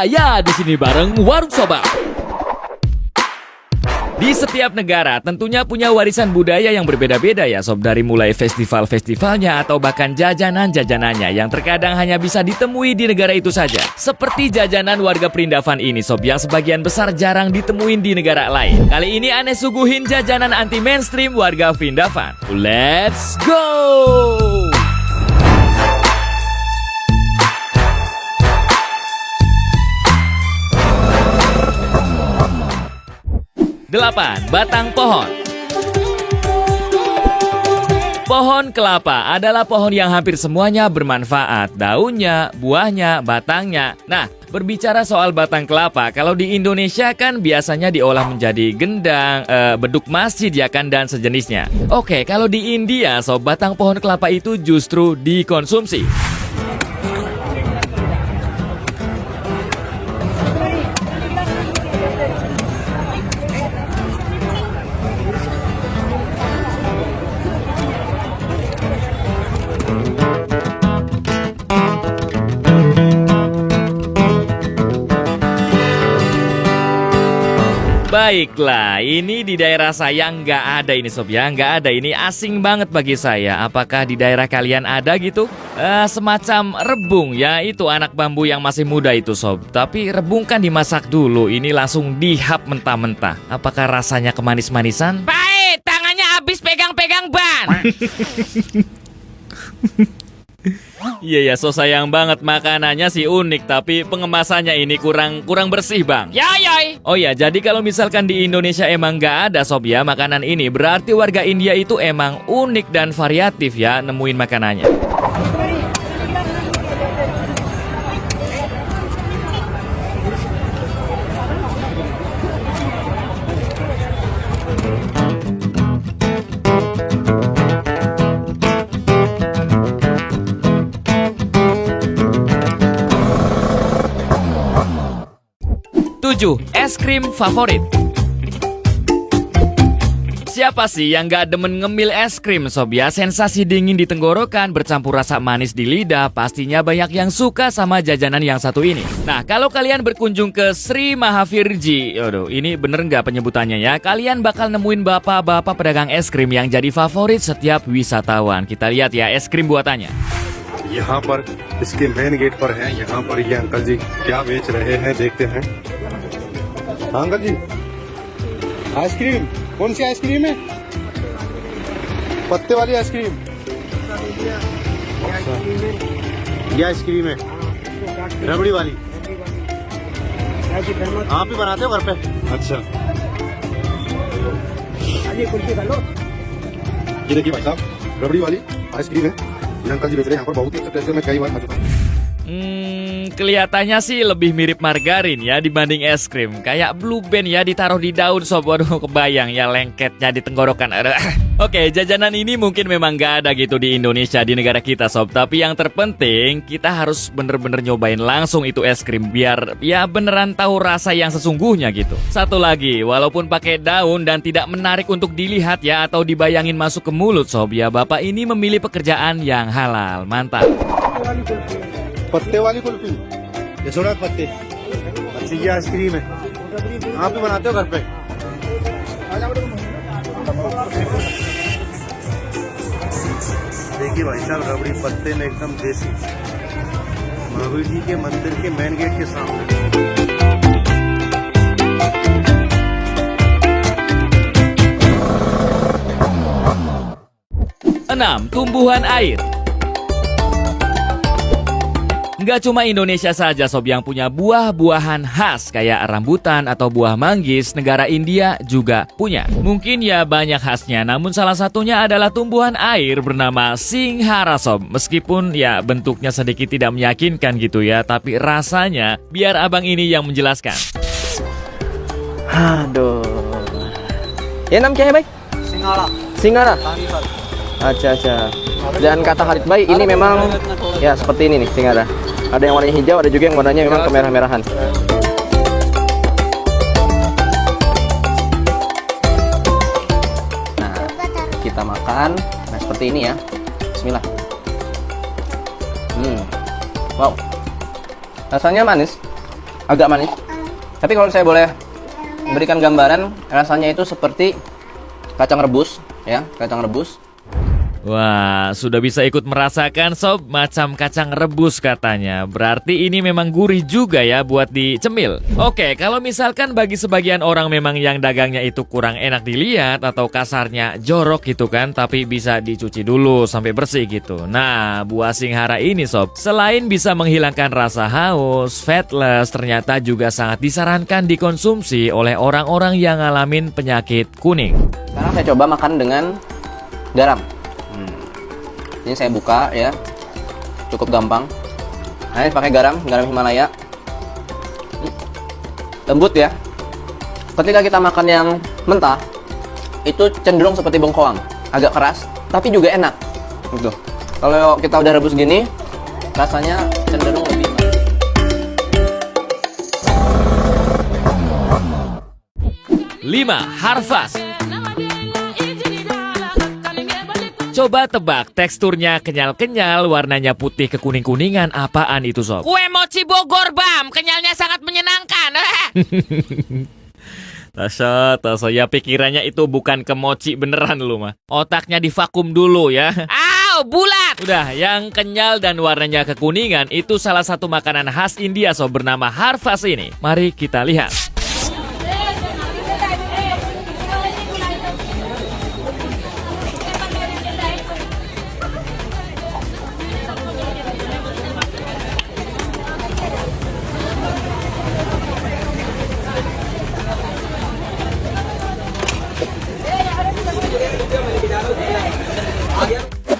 Ya, di sini bareng Warung Soba. Di setiap negara tentunya punya warisan budaya yang berbeda-beda ya sob. Dari mulai festival-festivalnya atau bahkan jajanan-jajanannya yang terkadang hanya bisa ditemui di negara itu saja. Seperti jajanan warga Perindavan ini sob, yang sebagian besar jarang ditemuin di negara lain. Kali ini aneh suguhin jajanan anti mainstream warga Perindavan. Let's go! 8. Batang pohon. Pohon kelapa adalah pohon yang hampir semuanya bermanfaat. Daunnya, buahnya, batangnya. Nah, berbicara soal batang kelapa, kalau di Indonesia kan biasanya diolah menjadi gendang, beduk masjid ya kan, dan sejenisnya. Oke, kalau di India, sob, batang pohon kelapa itu justru dikonsumsi. Baiklah, ini di daerah saya nggak ada ini sob ya, nggak ada. Ini asing banget bagi saya. Apakah di daerah kalian ada gitu? Semacam rebung ya, itu anak bambu yang masih muda itu sob. Tapi rebung kan dimasak dulu, ini langsung dihap mentah-mentah. Apakah rasanya kemanis-manisan? Baik, tangannya habis pegang-pegang ban. Iya ya, so sayang banget, makanannya sih unik tapi pengemasannya ini kurang bersih bang. Yoy. Oh ya, jadi kalau misalkan di Indonesia emang nggak ada sob ya makanan ini, berarti warga India itu emang unik dan variatif ya nemuin makanannya. Es krim favorit. Siapa sih yang gak demen ngemil es krim sob ya? Sensasi dingin di tenggorokan bercampur rasa manis di lidah. Pastinya banyak yang suka sama jajanan yang satu ini. Nah, kalau kalian berkunjung ke Sri Mahavirji, ini bener nggak penyebutannya ya? Kalian bakal nemuin bapak-bapak pedagang es krim yang jadi favorit setiap wisatawan. Kita lihat ya es krim buatannya. यहाँ पर इसके main gate पर है, यहाँ पर ये अंकल जी क्या बेच रहे हैं देखते हैं। हाँ अंकल जी, आइसक्रीम कौन सी आइसक्रीम है? पत्ते वाली आइसक्रीम। ये आइसक्रीम है रबड़ी वाली, आप ही बनाते हो घर पे? अच्छा, ये देखिए भाई साहब, रबड़ी वाली आइसक्रीम है, ये अंकल जी बेच रहे हैं यहाँ पर। बहुत ही अच्छा टेस्ट है, मैं कई बार खा चुका हूँ। Kelihatannya sih lebih mirip margarin ya dibanding es krim. Kayak Blue Band ya ditaruh di daun sob. Waduh, kebayang ya lengketnya di tenggorokan. Oke, jajanan ini mungkin memang gak ada gitu di Indonesia, di negara kita sob. Tapi yang terpenting kita harus bener-bener nyobain langsung itu es krim biar ya beneran tahu rasa yang sesungguhnya gitu. Satu lagi, walaupun pakai daun dan tidak menarik untuk dilihat ya atau dibayangin masuk ke mulut sob ya, bapak ini memilih pekerjaan yang halal. Mantap. पत्ते वाली कुल्फी, ये सोडा पत्ते, अच्छी ये आइसक्रीम है, आप ही बनाते हो घर पे? देखिए भाई साहब, रबड़ी पत्ते में एकदम देसी, महावीर जी के मंदिर के मेन गेट के सामने। 6. Tumbuhan air. Nggak cuma Indonesia saja sob yang punya buah-buahan khas kayak rambutan atau buah manggis, negara India juga punya. Mungkin ya banyak khasnya, namun salah satunya adalah tumbuhan air bernama singhara sob. Meskipun ya bentuknya sedikit tidak meyakinkan gitu ya, tapi rasanya biar abang ini yang menjelaskan. Aduh. Ya nam क्या है भाई? Singhara. Acha. Dan kata Khalid Bay ini memang ya seperti ini nih singhara. Ada yang warnanya hijau, ada juga yang warnanya memang kemerah-merahan. kita makan. Nah, seperti ini ya. Bismillah. Wow. Rasanya manis. Agak manis. Tapi kalau saya boleh berikan gambaran, rasanya itu seperti kacang rebus, ya, kacang rebus. Wah, sudah bisa ikut merasakan sob, macam kacang rebus katanya. Berarti ini memang gurih juga ya buat dicemil. Oke, kalau misalkan bagi sebagian orang memang yang dagangnya itu kurang enak dilihat atau kasarnya jorok gitu kan, tapi bisa dicuci dulu sampai bersih gitu. Nah, buah singhara ini sob, selain bisa menghilangkan rasa haus, fatless, ternyata juga sangat disarankan dikonsumsi oleh orang-orang yang ngalamin penyakit kuning. Sekarang saya coba makan dengan garam. Ini saya buka ya, cukup gampang. Nah, ini pakai garam Himalaya. Lembut ya. Ketika kita makan yang mentah, itu cenderung seperti bengkoang, agak keras, tapi juga enak. Gitu. Kalau kita udah rebus gini, rasanya cenderung lebih enak. Lima, Harvas. Coba tebak, teksturnya kenyal-kenyal, warnanya putih kekuning-kuningan, apaan itu sob? Kue mochi Bogor, Bam. Kenyalnya sangat menyenangkan. Tasya, ya pikirannya itu bukan ke mochi beneran lu mah. Otaknya divakum dulu ya. Au, bulat. Udah, yang kenyal dan warnanya kekuningan itu salah satu makanan khas India sob bernama Harvas ini. Mari kita lihat.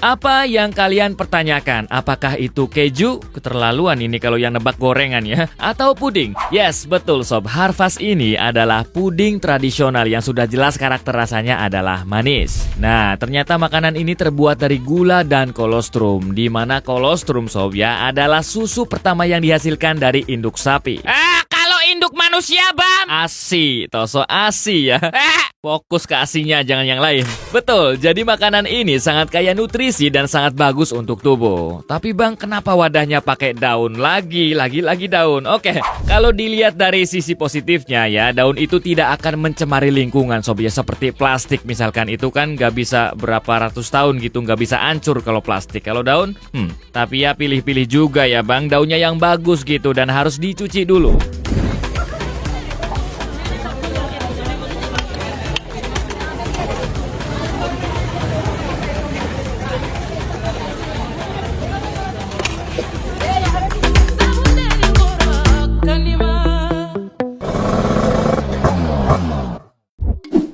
Apa yang kalian pertanyakan? Apakah itu keju? Keterlaluan ini kalau yang nebak gorengan ya. Atau puding? Yes, betul sob. Harvas ini adalah puding tradisional yang sudah jelas karakter rasanya adalah manis. Nah, ternyata makanan ini terbuat dari gula dan kolostrum. Di mana kolostrum sob ya adalah susu pertama yang dihasilkan dari induk sapi. Kalau induk manusia, Bam. ASI, Toso ASI ya. Fokus ke asinya, jangan yang lain. Betul, jadi makanan ini sangat kaya nutrisi dan sangat bagus untuk tubuh. Tapi bang, kenapa wadahnya pakai daun? Lagi daun. Oke, kalau dilihat dari sisi positifnya ya, daun itu tidak akan mencemari lingkungan sob ya. Seperti plastik misalkan, itu kan nggak bisa berapa ratus tahun gitu, nggak bisa hancur kalau plastik. Kalau daun, tapi ya pilih-pilih juga ya bang, daunnya yang bagus gitu dan harus dicuci dulu.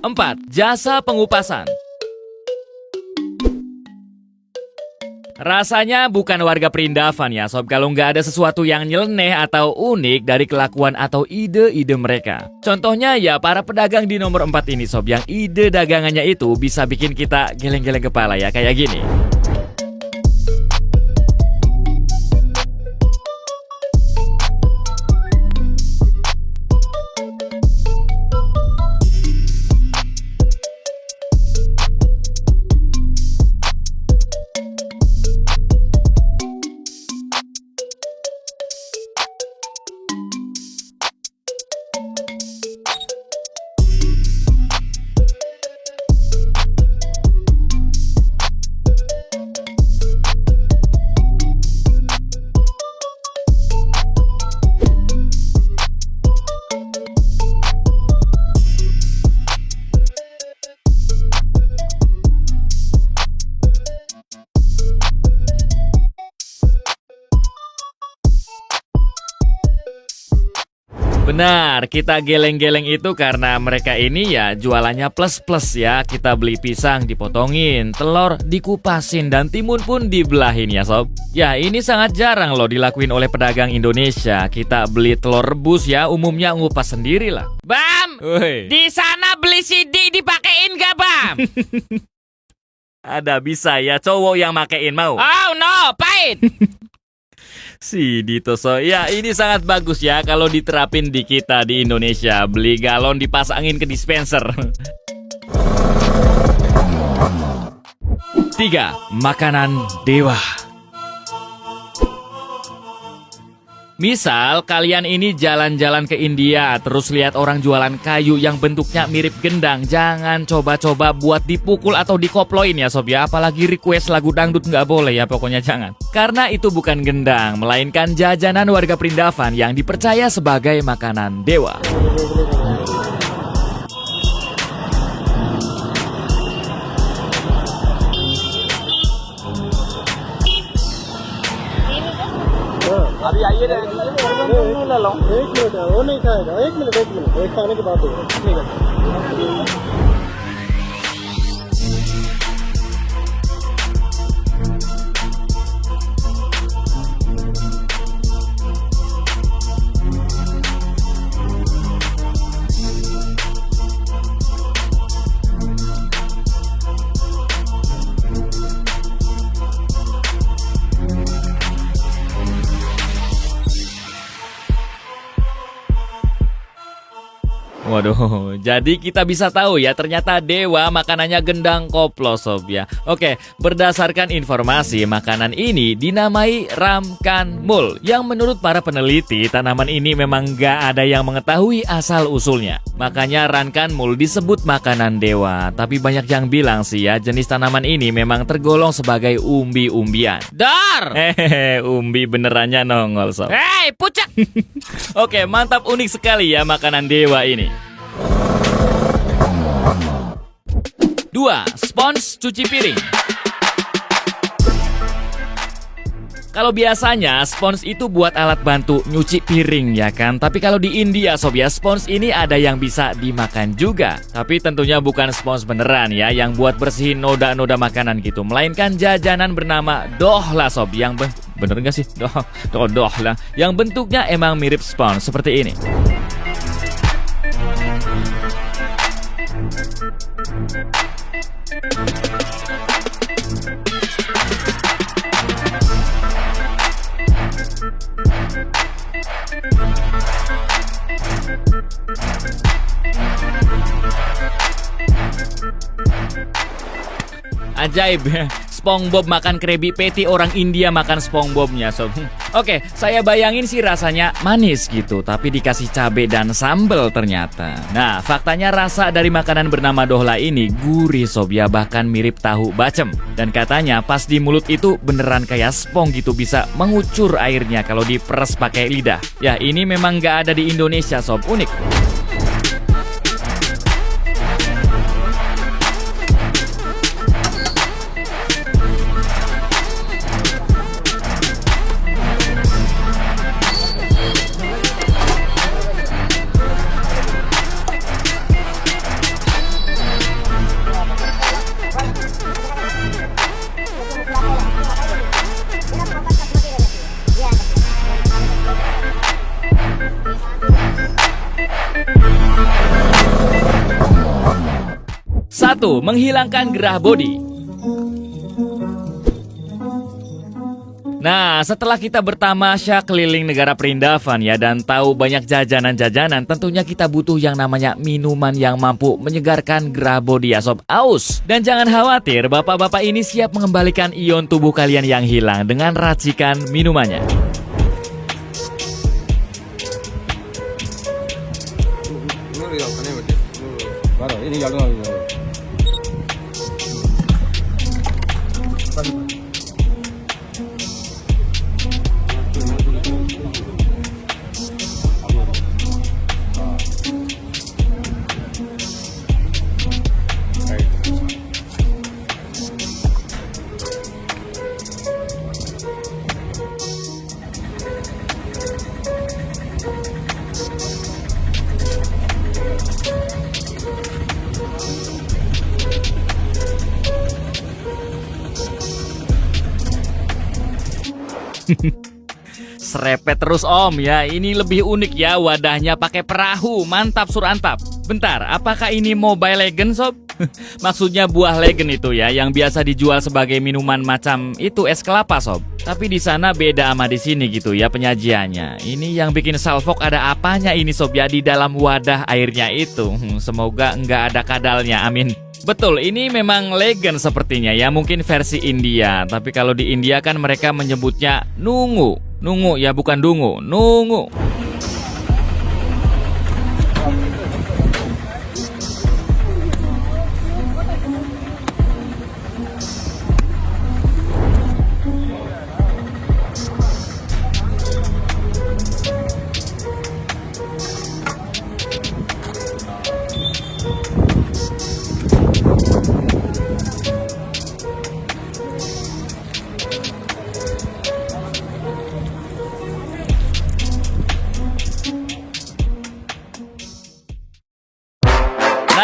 Empat, jasa pengupasan. Rasanya bukan warga perindavan ya sob kalau nggak ada sesuatu yang nyeleneh atau unik dari kelakuan atau ide-ide mereka. Contohnya ya para pedagang di nomor 4 ini sob, yang ide dagangannya itu bisa bikin kita geleng-geleng kepala ya, kayak gini. Benar, kita geleng-geleng itu karena mereka ini ya jualannya plus-plus ya. Kita beli pisang dipotongin, telur dikupasin, dan timun pun dibelahin ya sob. Ya ini sangat jarang loh dilakuin oleh pedagang Indonesia. Kita beli telur rebus ya umumnya ngupas sendiri lah. Bam, Woi. di sana beli sidik dipakein gak, Bam? Ada bisa ya cowok yang makein mau. Oh no, pahit. Si Dito so, ya ini sangat bagus ya kalau diterapin di kita di Indonesia. Beli galon dipasangin ke dispenser. 3. Makanan dewa. Misal kalian ini jalan-jalan ke India, terus lihat orang jualan kayu yang bentuknya mirip gendang. Jangan coba-coba buat dipukul atau dikoploin ya sob ya. Apalagi request lagu dangdut nggak boleh ya, pokoknya jangan. Karena itu bukan gendang, melainkan jajanan warga Perindavan yang dipercaya sebagai makanan dewa. अभी आइए ना, ले लो। एक मिनट वो नहीं खाएगा, एक मिनट एक खाने के बाद ठीक है। Waduh, jadi kita bisa tahu ya ternyata dewa makanannya gendang koplo sob ya. Oke, berdasarkan informasi makanan ini dinamai ramkanmul. Yang menurut para peneliti tanaman ini memang gak ada yang mengetahui asal usulnya. Makanya ramkanmul disebut makanan dewa. Tapi banyak yang bilang sih ya jenis tanaman ini memang tergolong sebagai umbi-umbian. Dor! Hehehe, umbi benerannya nongol sob. Hei, pucak! Oke, mantap, unik sekali ya makanan dewa ini. 2. Spons cuci piring. Kalau biasanya spons itu buat alat bantu nyuci piring ya kan. Tapi kalau di India sob ya, spons ini ada yang bisa dimakan juga. Tapi tentunya bukan spons beneran ya yang buat bersihin noda-noda makanan gitu. Melainkan jajanan bernama dohla sob yang bener nggak sih? Dohla yang bentuknya emang mirip spons seperti ini. Ajaib, SpongeBob makan Krabby Patty, orang India makan SpongeBobnya sob. Oke, saya bayangin sih rasanya manis gitu, tapi dikasih cabai dan sambal ternyata. Nah, faktanya rasa dari makanan bernama dohla ini gurih sob ya, bahkan mirip tahu bacem. Dan katanya pas di mulut itu beneran kayak spong gitu, bisa mengucur airnya kalau diperes pakai lidah. Ya, ini memang gak ada di Indonesia sob, unik. Satu, menghilangkan gerah bodi. Nah, setelah kita bertamasya keliling negara Perindavan ya dan tahu banyak jajanan-jajanan, tentunya kita butuh yang namanya minuman yang mampu menyegarkan gerah bodi ya sob. Aus. Dan jangan khawatir, bapak-bapak ini siap mengembalikan ion tubuh kalian yang hilang dengan racikan minumannya. Serepet terus om ya, ini lebih unik ya, wadahnya pakai perahu, mantap surantap. Bentar, apakah ini Mobile Legend sob? Maksudnya buah legend itu ya, yang biasa dijual sebagai minuman macam itu es kelapa sob. Tapi di sana beda sama di sini gitu ya penyajiannya. Ini yang bikin salfok ada apanya ini sob ya di dalam wadah airnya itu. Semoga nggak ada kadalnya, amin. Betul, ini memang legend sepertinya ya, mungkin versi India. Tapi kalau di India kan mereka menyebutnya nungu. Nungu ya, bukan dungu, nungu.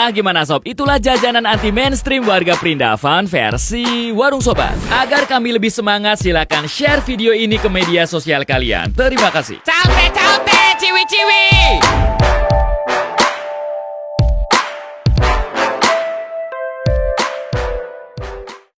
Nah gimana sob, itulah jajanan anti mainstream warga Perindavan versi Warung Sobat. Agar kami lebih semangat, silakan share video ini ke media sosial kalian. Terima kasih. Caute, caute, ciwi-ciwi.